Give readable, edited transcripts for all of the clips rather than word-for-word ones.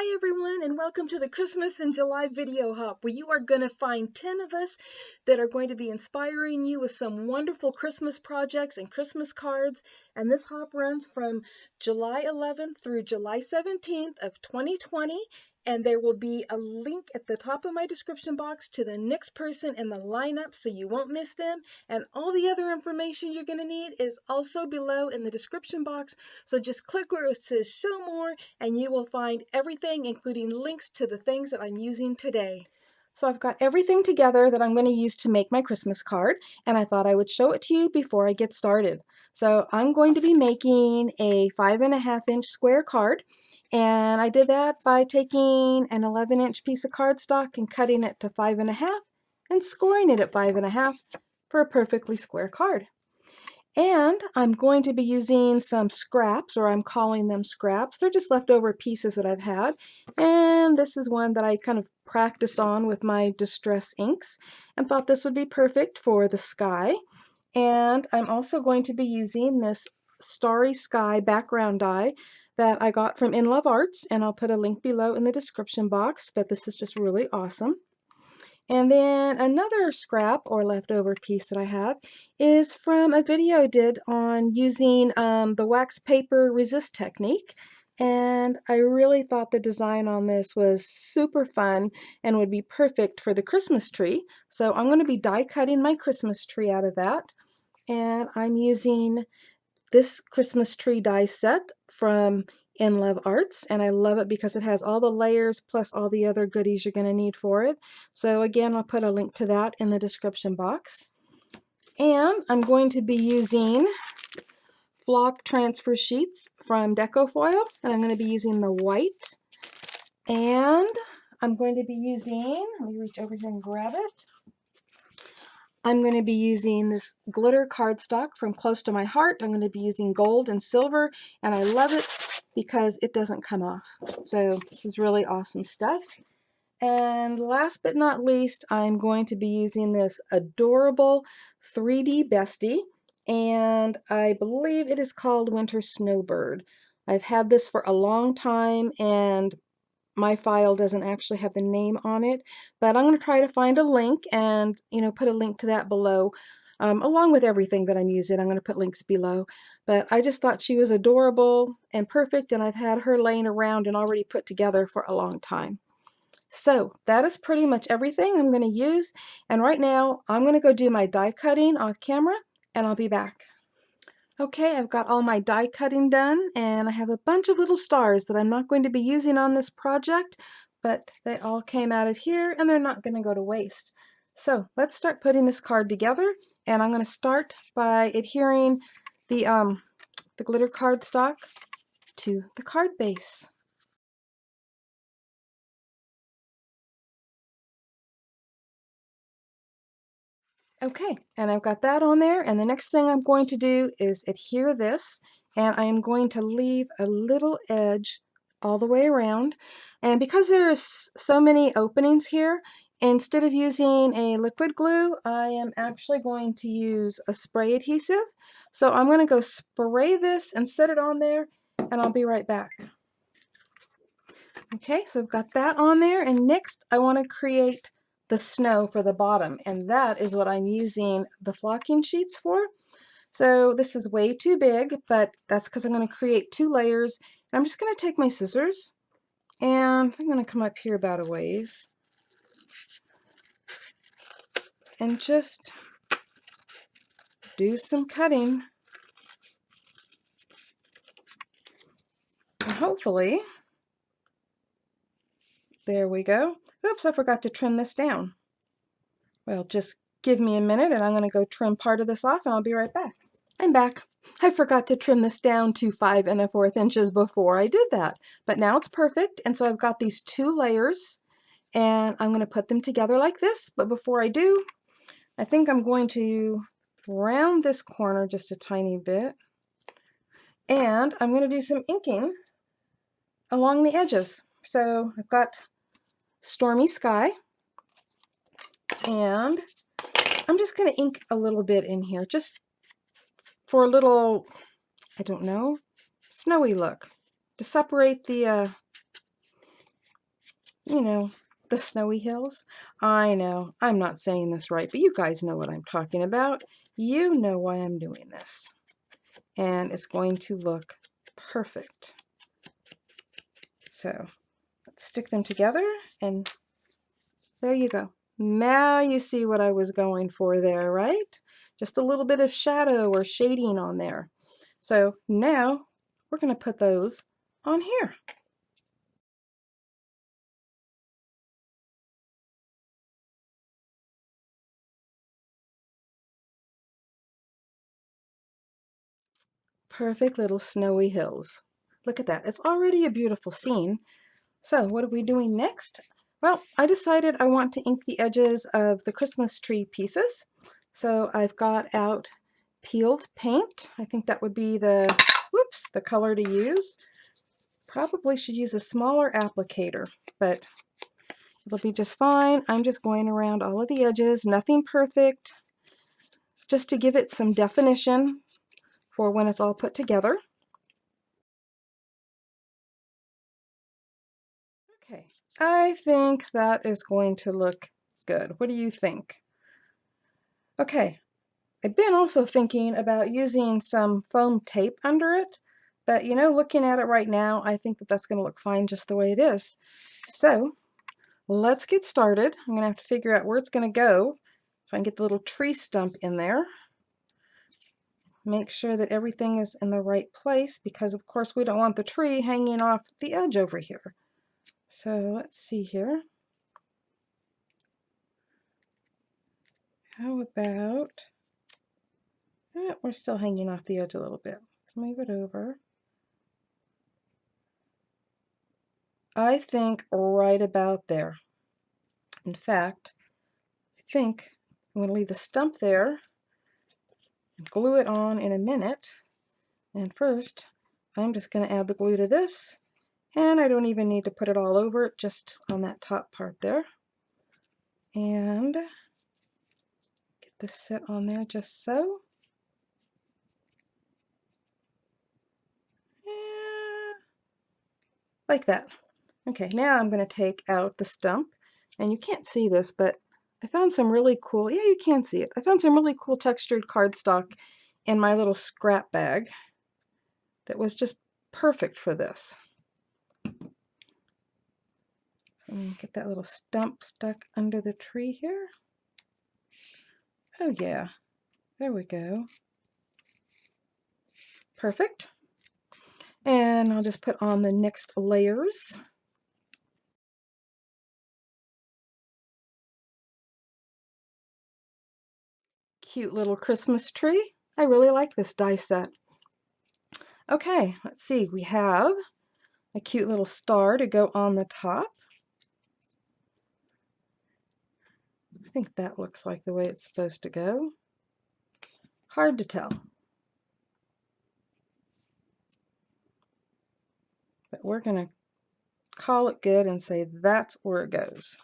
Hi everyone, and welcome to the Christmas in July video hop, where you are going to find 10 of us that are going to be inspiring you with some wonderful Christmas projects and Christmas cards. And this hop runs from July 11th through July 17th of 2020. And there will be a link at the top of my description box to the next person in the lineup so you won't miss them. And all the other information you're going to need is also below in the description box. So just click where it says show more and you will find everything, including links to the things that I'm using today. So I've got everything together that I'm going to use to make my Christmas card, and I thought I would show it to you before I get started. So I'm going to be making a 5.5-inch square card, and I did that by taking an 11-inch piece of cardstock and cutting it to 5.5 and scoring it at 5.5 for a perfectly square card. And I'm going to be using some scraps, or I'm calling them scraps. They're just leftover pieces that I've had. And this is one that I kind of practiced on with my Distress inks and thought this would be perfect for the sky. And I'm also going to be using this Starry Sky background die that I got from In Love Arts, and I'll put a link below in the description box, but this is just really awesome. And then another scrap or leftover piece that I have is from a video I did on using the wax paper resist technique. And I really thought the design on this was super fun and would be perfect for the Christmas tree. So I'm going to be die cutting my Christmas tree out of that. And I'm using this Christmas tree die set from In Love Arts, and I love it because it has all the layers plus all the other goodies you're going to need for it. So again, I'll put a link to that in the description box. And I'm going to be using flock transfer sheets from Decofoil, and I'm going to be using the white. And I'm going to be using, let me reach over here and grab it. I'm going to be using this glitter cardstock from Close to My Heart. I'm going to be using gold and silver, and I love it because it doesn't come off. So this is really awesome stuff. And last but not least, I'm going to be using this adorable 3D Bestie, and I believe it is called Winter Snowbird. I've had this for a long time, and my file doesn't actually have the name on it, but I'm going to try to find a link and, put a link to that below, along with everything that I'm using. I'm going to put links below, but I just thought she was adorable and perfect, and I've had her laying around and already put together for a long time. So that is pretty much everything I'm going to use, and right now I'm going to go do my die cutting off camera, and I'll be back. Okay, I've got all my die cutting done, and I have a bunch of little stars that I'm not going to be using on this project, but they all came out of here and they're not going to go to waste. So let's start putting this card together, and I'm going to start by adhering the glitter cardstock to the card base. Okay, and I've got that on there, and the next thing I'm going to do is adhere this, and I am going to leave a little edge all the way around. And because there's so many openings here, instead of using a liquid glue, I am actually going to use a spray adhesive. So I'm going to go spray this and set it on there, and I'll be right back. Okay, so I've got that on there, and next I want to create the snow for the bottom, and that is what I'm using the flocking sheets for. So this is way too big, but that's because I'm going to create 2 layers. And I'm just going to take my scissors, and I'm going to come up here about a ways and just do some cutting. And hopefully, there we go. Oops, I forgot to trim this down. Well, just give me a minute and I'm going to go trim part of this off, and I'll be right back. I'm back. I forgot to trim this down to 5 1/4 inches before I did that, but now it's perfect. And so I've got these 2 layers, and I'm going to put them together like this. But before I do, I think I'm going to round this corner just a tiny bit, and I'm going to do some inking along the edges. So I've got Stormy Sky, and I'm just going to ink a little bit in here just for a little, I don't know, snowy look to separate the you know, the snowy hills. I know, I'm not saying this right, but you guys know what I'm talking about. You know why I'm doing this. And it's going to look perfect. So let's stick them together, and there you go. Now you see what I was going for there, right? Just a little bit of shadow or shading on there. So now we're going to put those on here. Perfect little snowy hills. Look at that. It's already a beautiful scene. So what are we doing next? Well, I decided I want to ink the edges of the Christmas tree pieces. So I've got out peeled paint. I think that would be the color to use. Probably should use a smaller applicator, but it'll be just fine. I'm just going around all of the edges, nothing perfect, just to give it some definition for when it's all put together. Okay, I think that is going to look good. What do you think? Okay, I've been also thinking about using some foam tape under it, but you know, looking at it right now, I think that that's going to look fine just the way it is. So let's get started. I'm going to have to figure out where it's going to go so I can get the little tree stump in there. Make sure that everything is in the right place because of course we don't want the tree hanging off the edge over here. So let's see here. How about, we're still hanging off the edge a little bit. Let's move it over. I think right about there. In fact, I think I'm going to leave the stump there and glue it on in a minute. And first, I'm just going to add the glue to this. And I don't even need to put it all over it, just on that top part there. And get this set on there just so. Like that. Okay, now I'm going to take out the stump. And you can't see this, but I found some really cool, yeah, you can see it. I found some really cool textured cardstock in my little scrap bag that was just perfect for this. So I'm going to get that little stump stuck under the tree here. Oh yeah, there we go. Perfect. And I'll just put on the next layers. Cute little Christmas tree. I really like this die set. Okay, let's see. We have a cute little star to go on the top. I think that looks like the way it's supposed to go. Hard to tell. But we're going to call it good and say that's where it goes.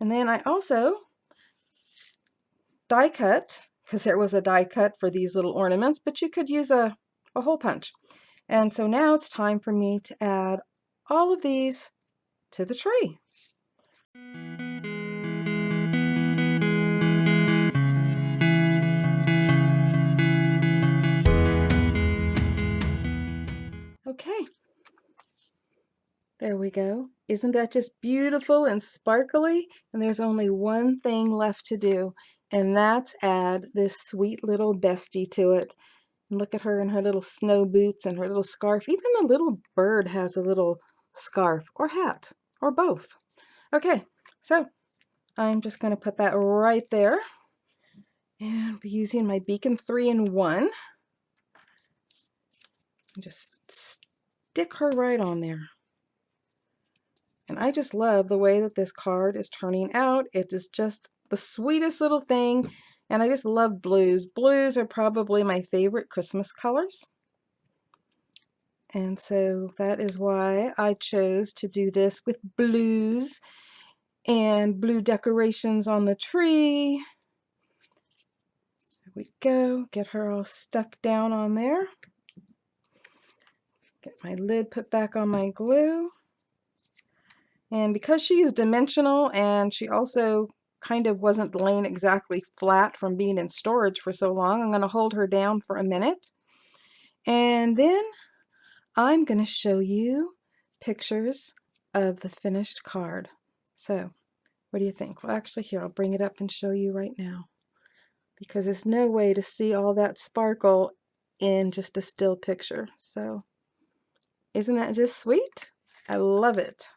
And then I also die cut, because there was a die cut for these little ornaments, but you could use a hole punch. And so now it's time for me to add all of these to the tree. Okay, there we go. Isn't that just beautiful and sparkly? And there's only one thing left to do, and that's add this sweet little bestie to it. And look at her in her little snow boots and her little scarf. Even the little bird has a little scarf or hat or both. Okay, so I'm just going to put that right there and be using my Beacon 3-in-1. Just stick her right on there. And I just love the way that this card is turning out. It is just the sweetest little thing. And I just love blues. Blues are probably my favorite Christmas colors. And so that is why I chose to do this with blues and blue decorations on the tree. There we go. Get her all stuck down on there. Get my lid put back on my glue. And because she is dimensional and she also kind of wasn't laying exactly flat from being in storage for so long, I'm going to hold her down for a minute. And then I'm going to show you pictures of the finished card. So, what do you think? Well, actually, here, I'll bring it up and show you right now, because there's no way to see all that sparkle in just a still picture. So, isn't that just sweet? I love it.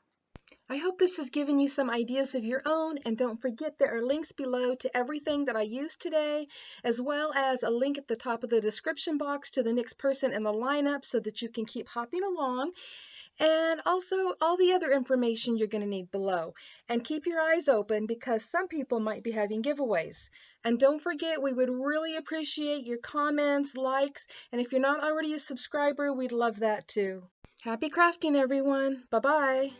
I hope this has given you some ideas of your own, and don't forget there are links below to everything that I used today, as well as a link at the top of the description box to the next person in the lineup so that you can keep hopping along, and also all the other information you're going to need below. And keep your eyes open because some people might be having giveaways. And don't forget, we would really appreciate your comments, likes, and if you're not already a subscriber, we'd love that too. Happy crafting, everyone. Bye-bye.